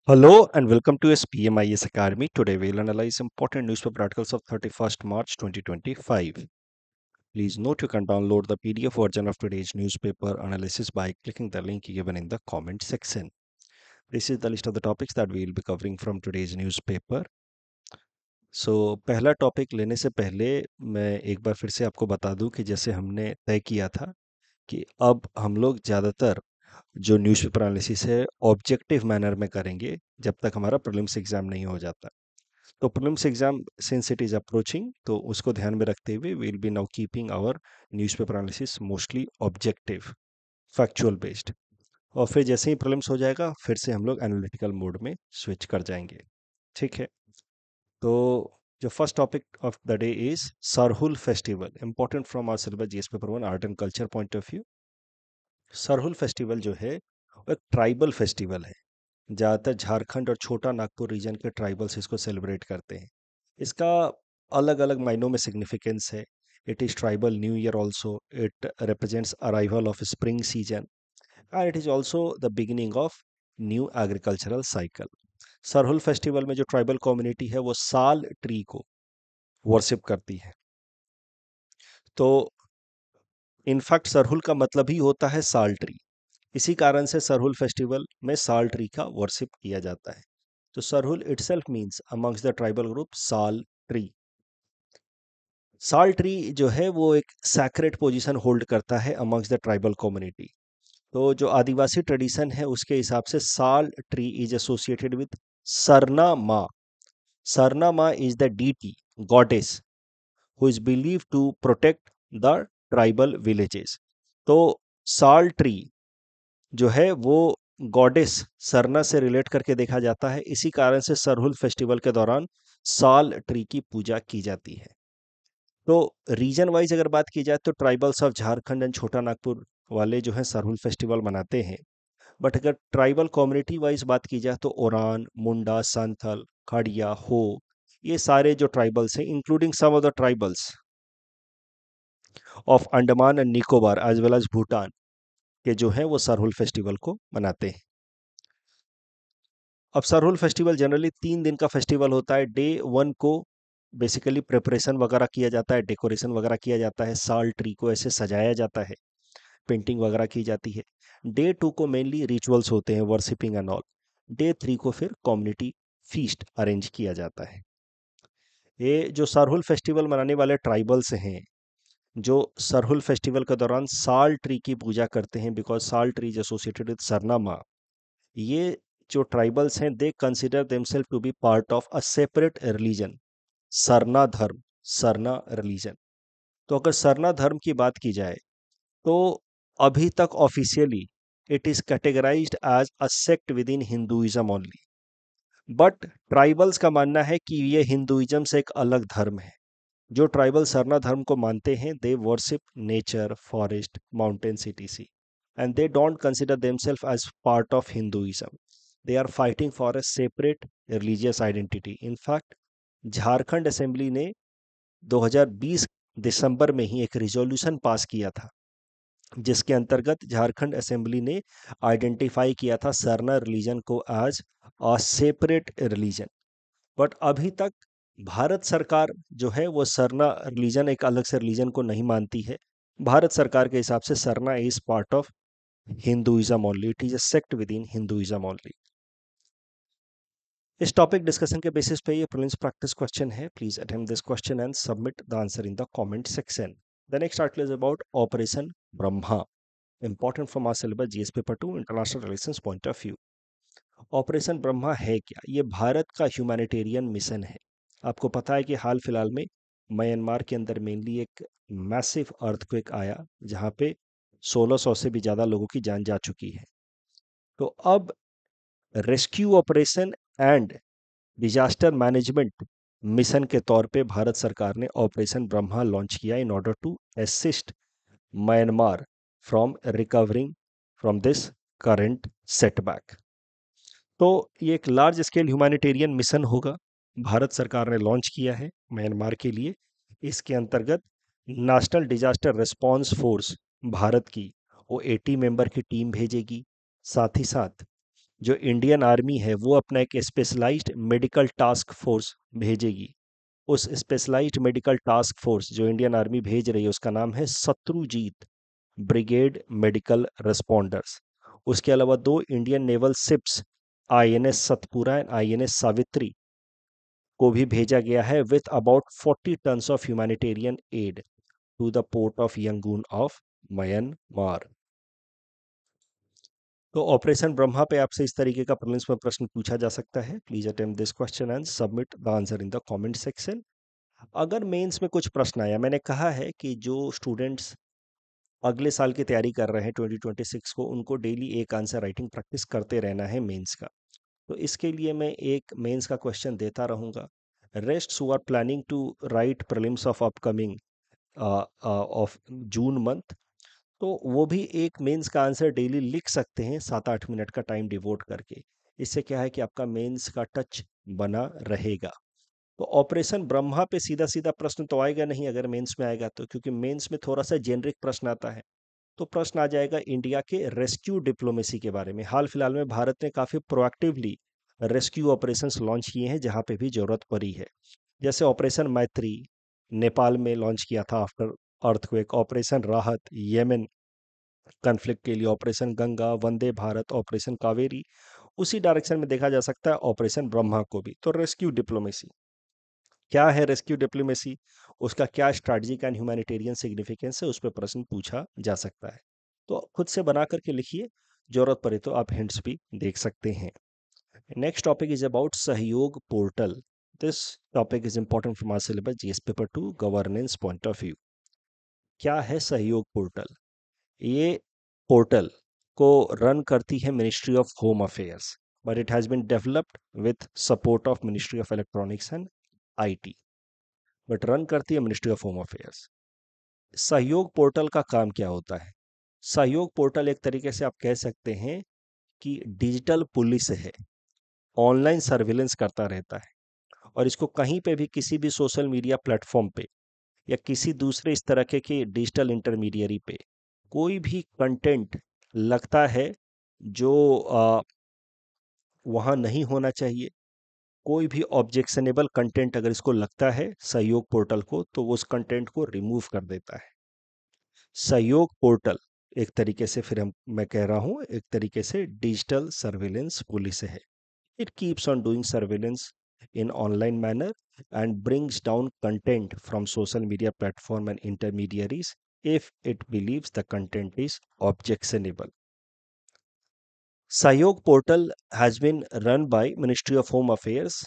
Hello and welcome to SPMIS Academy. Today we'll analyze important newspaper articles of 31st March 2025. Please note you can download the PDF version of today's newspaper analysis by clicking the link given in the comment section. This is the list of the topics that we will be covering from today's newspaper. पहला topic लेने से पहले मैं एक बार फिर से आपको बता दूं कि जैसे हमने तय किया था कि अब हम लोग ज़्यादातर जो न्यूज़पेपर एनालिसिस है ऑब्जेक्टिव मैनर में करेंगे जब तक हमारा प्रीलिम्स एग्जाम नहीं हो जाता। तो prelims exam since it is approaching तो उसको ध्यान में रखते हुए we will be now keeping our newspaper analysis mostly objective factual based. और फिर जैसे ही प्रीलिम्स हो जाएगा फिर से हम लोग एनालिटिकल मोड में स्विच कर जाएंगे। ठीक है, तो जो first topic of the day is Sarhul festival, important from our syllabus GS paper 1 art and culture point of view. Sarhul festival जो है वो एक ट्राइबल फेस्टिवल है। ज़्यादातर झारखंड और छोटा नागपुर रीजन के ट्राइबल्स इसको सेलिब्रेट करते हैं। इसका अलग अलग मायनों में सिग्निफिकेंस है। It is tribal new year also, it represents arrival of spring season and it is also the beginning of new agricultural cycle. Sarhul festival में जो ट्राइबल कम्युनिटी है वो साल ट्री को वर्शिप करती है। तो इनफैक्ट सरहुल का मतलब ही होता है साल ट्री। इसी कारण से सरहुल फेस्टिवल में साल ट्री का वर्शिप किया जाता है। तो Sarhul itself means amongst the tribal group साल ट्री। साल ट्री जो है वो एक सैक्रेड पोजीशन होल्ड करता है अमंग्स द ट्राइबल कम्युनिटी। तो जो आदिवासी ट्रेडिशन है उसके हिसाब से sal tree is associated with Sarna Maa. Sarna Maa is the deity goddess who is believe to protect the tribal villages. तो साल ट्री जो है वो गॉडेस सरना से रिलेट करके देखा जाता है। इसी कारण से सरहुल फेस्टिवल के दौरान साल ट्री की पूजा की जाती है। तो रीजन वाइज अगर बात की जाए तो ट्राइबल्स ऑफ झारखंड एंड छोटा नागपुर वाले जो है सरहुल फेस्टिवल मनाते हैं। बट अगर ट्राइबल कम्युनिटी वाइज बात की जाए तो ओरान, मुंडा, संथल, खड़िया, हो, ये सारे जो ट्राइबल्स हैं including some of the tribals of Andaman and Nicobar as well as Bhutan के जो है वो सरहुल फेस्टिवल को मनाते हैं। अब सरहुल फेस्टिवल जनरली 3 दिन का फेस्टिवल होता है। डे 1 को बेसिकली प्रिपरेशन वगैरह किया जाता है, डेकोरेशन वगैरह किया जाता है, साल ट्री को ऐसे सजाया जाता है, पेंटिंग वगैरह की जाती है। डे 2 को मेनली रिचुअल्स होते हैं, वर्शिपिंग एंड ऑल। डे 3 को फिर कम्युनिटी फीस्ट अरेंज किया जाता है। ये जो सरहुल फेस्टिवल मनाने वाले ट्राइबल्स हैं, जो सरहुल फेस्टिवल के दौरान साल ट्री की पूजा करते हैं because sal tree is associated with Sarnama, ये जो ट्राइबल्स हैं they consider themselves to be part of a separate religion, Sarna धर्म, सरना रिलीजन। तो अगर सरना धर्म की बात की जाए तो अभी तक officially it is categorized as a sect within Hinduism only. But tribals का मानना है कि ये हिंदुइज्म से एक अलग धर्म है। जो ट्राइबल सरना धर्म को मानते हैं they worship nature, forest, mountains etc, and they don't consider themselves as part of Hinduism. They are fighting for a separate religious identity. In fact, Jharkhand assembly ने 2020 दिसंबर में ही एक रिजोल्यूशन पास किया था जिसके अंतर्गत झारखंड असेंबली ने आइडेंटिफाई किया था सरना रिलीजन को as a separate religion. But अभी तक भारत सरकार जो है वो सरना रिलीजन, एक अलग से रिलीजन को नहीं मानती है। भारत सरकार के हिसाब से Sarna is part of Hinduism only, it is a sect within Hinduism only. इस टॉपिक डिस्कशन के बेसिस पे ये प्रीलिम्स प्रैक्टिस क्वेश्चन है। Please attempt this question and submit the answer in the comment section. The next article is about operation Brahma, important from our syllabus GS paper 2 international relations point of view. Operation Brahma है क्या? ये भारत का humanitarian mission है। आपको पता है कि हाल फिलहाल में म्यांमार के अंदर मेनली एक मैसिव अर्थक्वेक आया जहां पे 1600 से भी ज़्यादा लोगों की जान जा चुकी है। तो अब rescue operation and disaster management mission के तौर पे भारत सरकार ने ऑपरेशन ब्रह्मा लॉन्च किया in order to assist Myanmar from recovering from this current setback. तो ये एक लार्ज स्केल ह्यूमैनिटेरियन मिशन होगा, भारत सरकार ने लॉन्च किया है म्यांमार के लिए। इसके अंतर्गत national disaster response force Bharat की वो 80 मेंबर की टीम भेजेगी। साथ ही साथ जो इंडियन आर्मी है वो अपना एक स्पेशलाइज्ड मेडिकल टास्क फोर्स भेजेगी। उस स्पेशलाइज्ड मेडिकल टास्क फोर्स जो इंडियन आर्मी भेज रही है उसका नाम है शत्रुजीत ब्रिगेड मेडिकल रिस्पॉन्डर्स। उसके अलावा दो Indian naval ships INS Satpura and INS Savitri को भी भेजा गया है with about 40 tons of humanitarian aid to the port of Yangon of Myanmar. तो ऑपरेशन ब्रह्मा पे आपसे इस तरीके का प्रीलिम्स में प्रश्न पूछा जा सकता है। Please attempt this question and submit the answer in the comment section. अगर मेंस में कुछ प्रश्न आया, मैंने कहा है कि जो स्टूडेंट्स अगले साल की तैयारी कर रहे हैं 2026 को, उनको डेली एक आंसर राइटिंग प्रैक्टिस करते रहना है मेंस का। तो इसके लिए मैं एक मेंस का क्वेश्चन देता रहूंगा। Rest who are planning to write prelims of upcoming of June month, तो वो भी एक मेंस का आंसर डेली लिख सकते हैं 7-8 मिनट का टाइम डिवोट करके। इससे क्या है कि आपका मेंस का टच बना रहेगा। तो ऑपरेशन ब्रह्मा पे सीधा सीधा प्रश्न तो आएगा नहीं अगर मेंस में आएगा तो, क्योंकि मेंस में थोड़ा सा जेनरिक प्रश्न आता है। तो प्रश्न आ जाएगा इंडिया के रेस्क्यू डिप्लोमेसी के बारे में। हाल फिलहाल में भारत ने काफी प्रोएक्टिवली रेस्क्यू ऑपरेशंस लॉन्च किए हैं जहां पे भी जरूरत पड़ी है। जैसे ऑपरेशन मैत्री नेपाल में लॉन्च किया था आफ्टर अर्थक्वेक, ऑपरेशन राहत येमेन कन्फ्लिक्ट के लिए, ऑपरेशन गंगा, वंदे भारत, ऑपरेशन कावेरी। उसी डायरेक्शन में देखा जा सकता है ऑपरेशन ब्रह्मा को भी। तो रेस्क्यू डिप्लोमेसी क्या है, रेस्क्यू डिप्लोमेसी, उसका क्या स्ट्रैटेजिक एंड ह्यूमैनिटेरियन सिग्निफिकेंस है, उस पर प्रश्न पूछा जा सकता है। तो खुद से बना करके लिखिए, जरूरत पड़े तो आप हिंट्स भी देख सकते हैं। Next topic is about Sahyog portal. This topic is important from our syllabus GS paper 2 governance point of view. क्या है सहयोग पोर्टल? ये पोर्टल को रन करती है ministry of home affairs, but it has been developed with support of ministry of electronics and IT, but run करती है ministry of home affairs. Sahyog portal का काम क्या होता है? सहयोग पोर्टल एक तरीके से आप कह सकते हैं कि डिजिटल पुलिस है, ऑनलाइन सर्विलेंस करता रहता है, और इसको कहीं पे भी किसी भी सोशल मीडिया प्लेटफॉर्म पे या किसी दूसरे इस तरह के डिजिटल इंटरमीडियरी पे कोई भी कंटेंट लगता है जो वहाँ नहीं होना चाहिए, कोई भी ऑब्जेक्शनेबल कंटेंट अगर इसको लगता है सहयोग पोर्टल को, तो वो उस कंटेंट को रिमूव कर देता है। सहयोग पोर्टल एक तरीके से, फिर हम मैं कह रहा हूँ, एक तरीके से डिजिटल सर्विलेंस पुलिस है। It keeps on doing surveillance in online manner and brings down content from social media platform and intermediaries if it believes the content is objectionable. Sayog portal has been run by Ministry of Home Affairs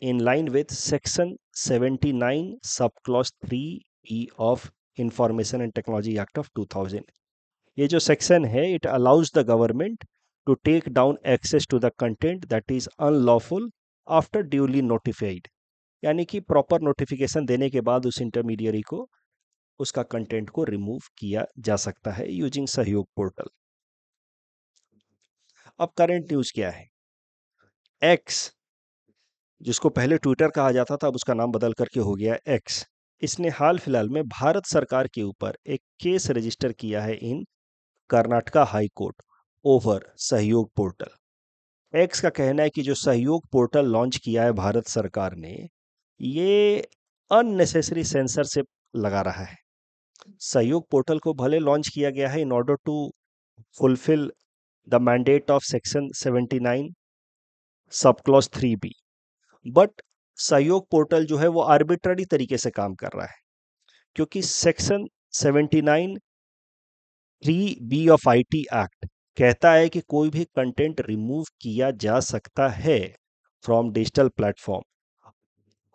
in line with Section 79 subclause 3E of Information and Technology Act of 2000. ये जो section है, it allows the government to take down access to the content that is unlawful after duly notified, यानी कि proper notification देने के बाद उस intermediary को उसका कंटेंट को रिमूव किया जा सकता है यूजिंग सहयोग पोर्टल। अब करंट न्यूज क्या है? एक्स, जिसको पहले ट्विटर कहा जाता था, अब उसका नाम बदल करके हो गया एक्स, इसने हाल फिलहाल में भारत सरकार के ऊपर एक केस रजिस्टर किया है इन कर्नाटका हाई कोर्ट ओवर सहयोग पोर्टल। एक्स का कहना है कि जो सहयोग पोर्टल लॉन्च किया है भारत सरकार ने, ये अननेसेसरी सेंसरशिप लगा रहा है। सहयोग पोर्टल को भले लॉन्च किया गया है in order to fulfil the mandate of section 79 sub clause 3B, but सहयोग पोर्टल जो है वो आर्बिट्ररी तरीके से काम कर रहा है, क्योंकि section 79 3B of IT act कहता है कि कोई भी कंटेंट रिमूव किया जा सकता है फ्रॉम डिजिटल प्लेटफॉर्म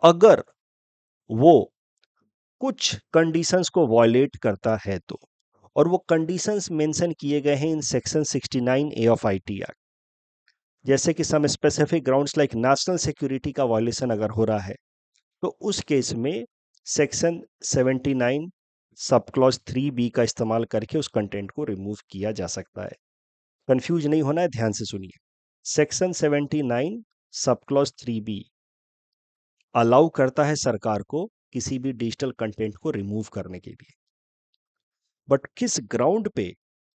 अगर वो कुछ कंडीशंस को वॉयलेट करता है तो, और वो कंडीशंस मेंशन किए गए हैं in section 69A of IT act. जैसे कि some specific grounds like national security का वॉयलेशन अगर हो रहा है, तो उस केस में सेक्शन 79 सब क्लॉज 3B का इस्तेमाल करके उस कंटेंट को रिमूव किया जा सकता है। कंफ्यूज नहीं होना है, ध्यान से सुनिए। Section 79 sub clause 3B allow करता है सरकार को किसी भी डिजिटल कंटेंट को रिमूव करने के लिए, बट किस ग्राउंड पे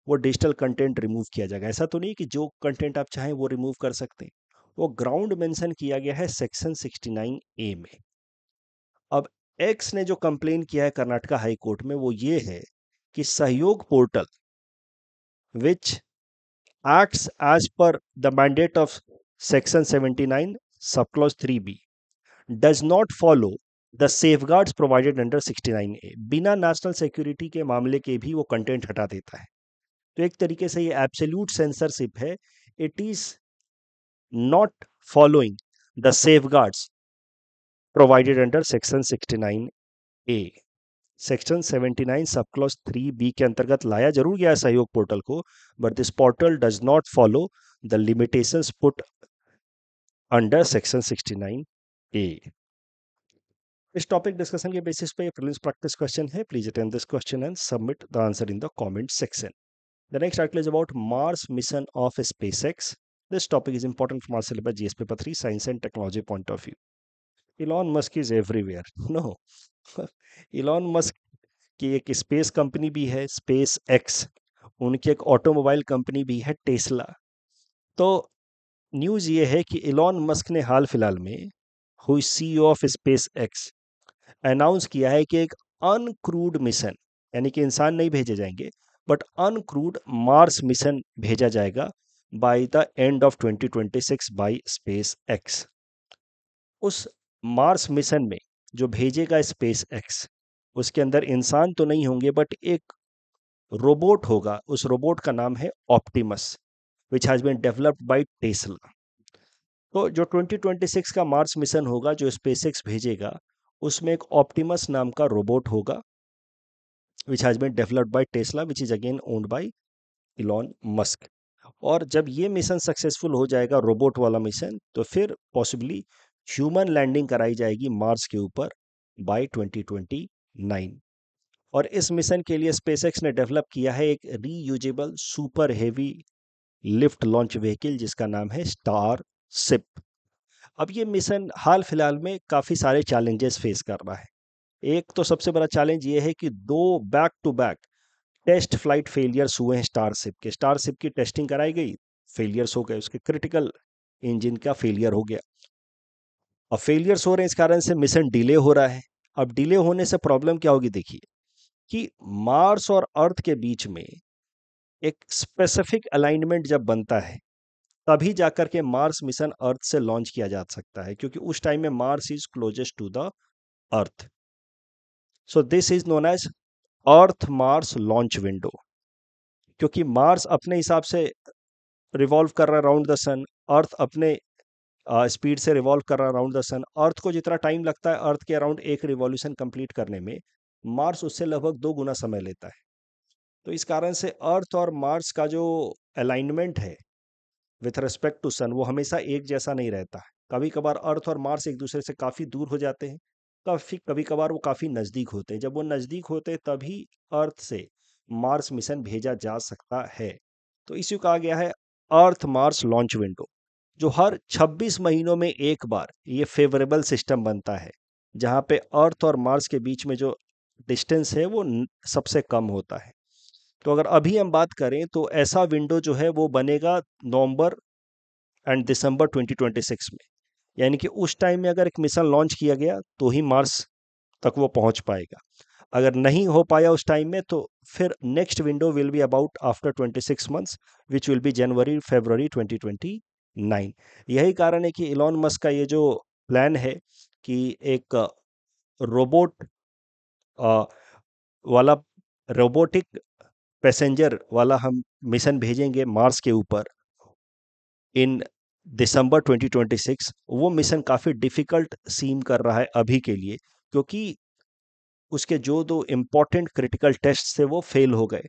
वो डिजिटल कंटेंट रिमूव किया जाएगा। ऐसा तो नहीं कि जो कंटेंट आप चाहें वो रिमूव कर सकते हैं। वो ग्राउंड मेंशन किया गया है सेक्शन 69A में। अब एक्स ने जो कंप्लेन किया है कर्नाटका हाई कोर्ट में वो ये है कि सहयोग portal which acts as per the mandate of section 79 subclause 3b does not follow the safeguards provided under 69A। बिना नेशनल सिक्योरिटी के मामले के भी वो कंटेंट हटा देता है। तो एक तरीके से ये एब्सोल्यूट सेंसरशिप है। It is not following the safeguards provided under section 69A। Section 79 sub clause 3B के अंतर्गत लाया जरूर गया है सहयोग पोर्टल को, but this portal does not follow the limitations put under section 69A। इस टॉपिक डिस्कशन के बेसिस पे प्रीलिम्स प्रैक्टिस क्वेश्चन है। Please attend this question and submit the answer in the comment section. The next article is about Mars mission of SpaceX. This topic is important from our syllabus GS paper 3 science and technology point of view. Elon Musk is everywhere. No. Elon Musk की एक space company भी है space x, उनकी एक automobile company भी है Tesla. तो news ये है कि इलॉन मस्क ने हाल फिलहाल में, who is CEO of space x, announce किया है कि एक अनक्रूड मिशन, यानी कि इंसान नहीं भेजे जाएंगे बट अनक्रूड मार्स मिशन भेजा जाएगा by the end of 2026 bye space x. उस मार्स मिशन में जो भेजेगा स्पेस एक्स, उसके अंदर इंसान तो नहीं होंगे बट एक रोबोट होगा। उस रोबोट का नाम है Optimus, which has been developed by Tesla. तो जो 2026 का मार्स मिशन होगा जो स्पेसएक्स भेजेगा, उसमें एक ऑप्टिमस नाम का रोबोट होगा which has been developed by Tesla which is again owned by Elon Musk. और जब ये मिशन सक्सेसफुल हो जाएगा रोबोट वाला मिशन, तो फिर पॉसिबली ह्यूमन लैंडिंग कराई जाएगी मार्स के ऊपर बाय 2029। और इस मिशन के लिए स्पेसएक्स ने डेवलप किया है एक reusable super heavy lift launch vehicle जिसका नाम है स्टार सिप। अब ये मिशन हाल फिलहाल में काफ़ी सारे चैलेंजेस फेस कर रहा है। एक तो सबसे बड़ा चैलेंज ये है कि 2 back to back test flight failures हुए हैं स्टारशिप के। स्टारशिप की टेस्टिंग कराई गई, फेलियर्स हो गए, उसके क्रिटिकल इंजन का फेलियर हो गया। अब फेलियर्स हो रहे हैं, इस कारण से मिशन डिले हो रहा है। अब डिले होने से प्रॉब्लम क्या होगी, देखिए कि मार्स और अर्थ के बीच में एक स्पेसिफिक अलाइनमेंट जब बनता है तभी जाकर के मार्स मिशन अर्थ से लॉन्च किया जा सकता है, क्योंकि उस टाइम में Mars is closest to the Earth. So this is known as Earth Mars launch window. क्योंकि मार्स अपने हिसाब से रिवॉल्व कर रहा है अराउंड द सन, अर्थ अपने स्पीड से रिवॉल्व कर रहा है अराउंड द सन। अर्थ को जितना टाइम लगता है अर्थ के अराउंड एक रिवॉल्यूशन कंप्लीट करने में, मार्स उससे लगभग 2 गुना समय लेता है। तो इस कारण से अर्थ और मार्स का जो अलाइनमेंट है विथ रिस्पेक्ट टू सन वो हमेशा एक जैसा नहीं रहता है। कभी कभार अर्थ और मार्स एक दूसरे से काफ़ी दूर हो जाते हैं, कभी कभार वो काफ़ी नज़दीक होते हैं। जब वो नज़दीक होते हैं तभी अर्थ से मार्स मिशन भेजा जा सकता है। तो इसी को कहा गया है अर्थ मार्स लॉन्च विंडो, जो हर 26 महीनों में एक बार ये फेवरेबल सिस्टम बनता है, जहाँ पे अर्थ और मार्स के बीच में जो डिस्टेंस है वो सबसे कम होता है। तो अगर अभी हम बात करें तो ऐसा विंडो जो है वो बनेगा नवंबर एंड दिसंबर 2026 में। यानी कि उस टाइम में अगर एक मिशन लॉन्च किया गया तो ही मार्स तक वो पहुंच पाएगा। अगर नहीं हो पाया उस टाइम में तो फिर next window will be about after 26 months which will be January February 2029। यही कारण है कि इलॉन मस्क का ये जो प्लान है कि एक रोबोट वाला रोबोटिक पैसेंजर वाला हम मिशन भेजेंगे मार्स के ऊपर इन दिसंबर 2026, वो मिशन काफ़ी डिफिकल्ट सीम कर रहा है अभी के लिए, क्योंकि उसके जो 2 इम्पोर्टेंट क्रिटिकल टेस्ट थे वो फेल हो गए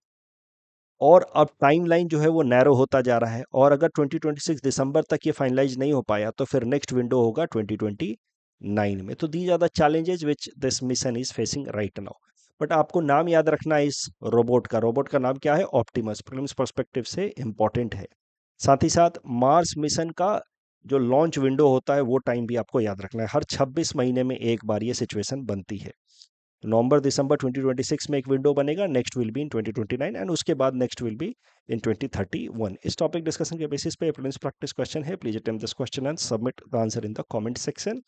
और अब टाइमलाइन जो है वो नैरो होता जा रहा है। और अगर 2026 दिसंबर तक ये फाइनलाइज नहीं हो पाया तो फिर नेक्स्ट विंडो होगा 2029 में। तो these are the challenges which this mission is facing right now. But आपको नाम याद रखना है इस रोबोट का नाम क्या है, ऑप्टिमस। प्रीलिम्स पर्सपेक्टिव से इंपॉर्टेंट है। साथ ही साथ मार्स मिशन का जो लॉन्च विंडो होता है वो टाइम भी आपको याद रखना है। हर 26 महीने में एक बार ये सिचुएशन बनती है। नवंबर दिसंबर 2026 में एक विंडो बनेगा, next will be in 2029 and उसके बाद नेक्स्ट विल बी इन 2031। इस टॉपिक डिस्कशन के बेसिस पे प्रीलिम्स प्रैक्टिस क्वेश्चन है, please attempt this question and submit the answer in the comment section.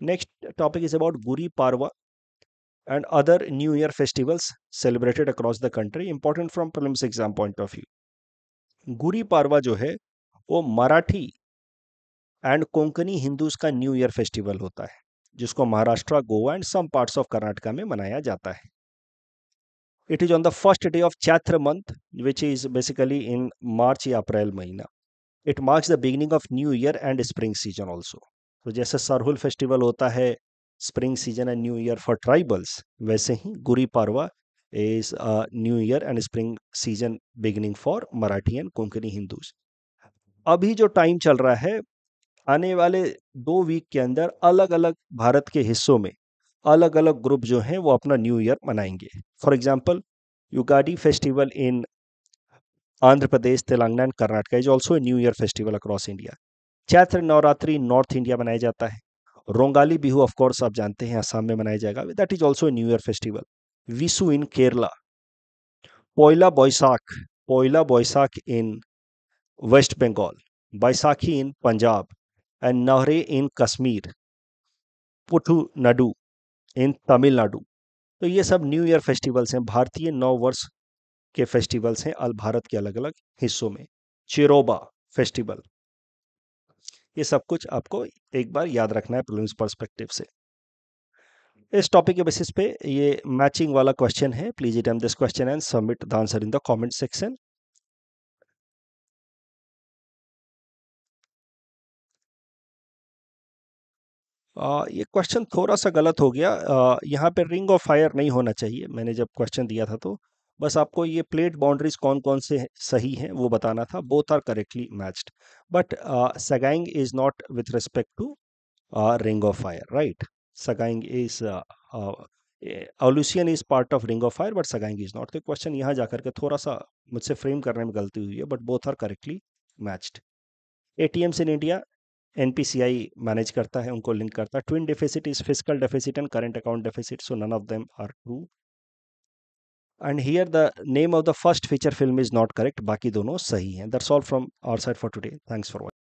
Next topic is about Gudi Padwa and other new year festivals celebrated across the country, important from prelims exam point of view। Gudi Padwa जो है वो Marathi and Konkani Hindus का new year festival होता है, जिसको Maharashtra, Goa and some parts of Karnataka में मनाया जाता है। It is on the first day of Chaitra month which is basically in March या अप्रैल महीना। It marks the beginning of new year and spring season also. तो जैसे सरहुल फेस्टिवल होता है spring season and new year for tribals, वैसे ही Gudi Padwa is new year and spring season beginning for Marathi and Konkani Hindus. अभी जो टाइम चल रहा है, आने वाले 2 वीक के अंदर अलग अलग भारत के हिस्सों में अलग अलग ग्रुप जो हैं वो अपना न्यू ईयर मनाएंगे। For example, Ugadi festival in Andhra Pradesh, Telangana and Karnataka is also a new year festival across India. Chaitra Navratri North India मनाया जाता है। रोंगाली बिहू ऑफ कोर्स आप जानते हैं असम में मनाया जाएगा, that is also a new year festival. Vishu in Kerala, Poila Boishakh Poila Boishakh in West Bengal, Baisakhi in Punjab and Navreh in Kashmir, पुथु Nadda इन तमिलनाडु। तो ये सब न्यू ईयर फेस्टिवल्स हैं, भारतीय नव वर्ष के फेस्टिवल्स हैं भारत के अलग अलग हिस्सों में। चिरोबा फेस्टिवल, ये सब कुछ आपको एक बार याद रखना है प्रीलिम्स पर्सपेक्टिव से। इस टॉपिक के बेसिस पे ये मैचिंग वाला क्वेश्चन है, please attempt this question and submit the answer in the comment section. ये क्वेश्चन थोड़ा सा गलत हो गया, यहाँ पे रिंग ऑफ फायर नहीं होना चाहिए, मैंने जब क्वेश्चन दिया था तो बस आपको ये प्लेट बाउंड्रीज कौन कौन से सही हैं वो बताना था। Both are correctly matched, but Sagaing is not with respect to ring of fire, right? Sagaing is Aleutian is part of ring of fire, but Sagaing is not। तो क्वेश्चन यहाँ जाकर के थोड़ा सा मुझसे फ्रेम करने में गलती हुई है, but both are correctly matched. ATMs in India NPCI manage करता है, उनको लिंक करता है। Twin deficit is physical deficit and current account deficit, so none of them are true. And here the name of the first feature film is not correct, बाकी दोनों सही हैं। That's all from our side for today, thanks for watching.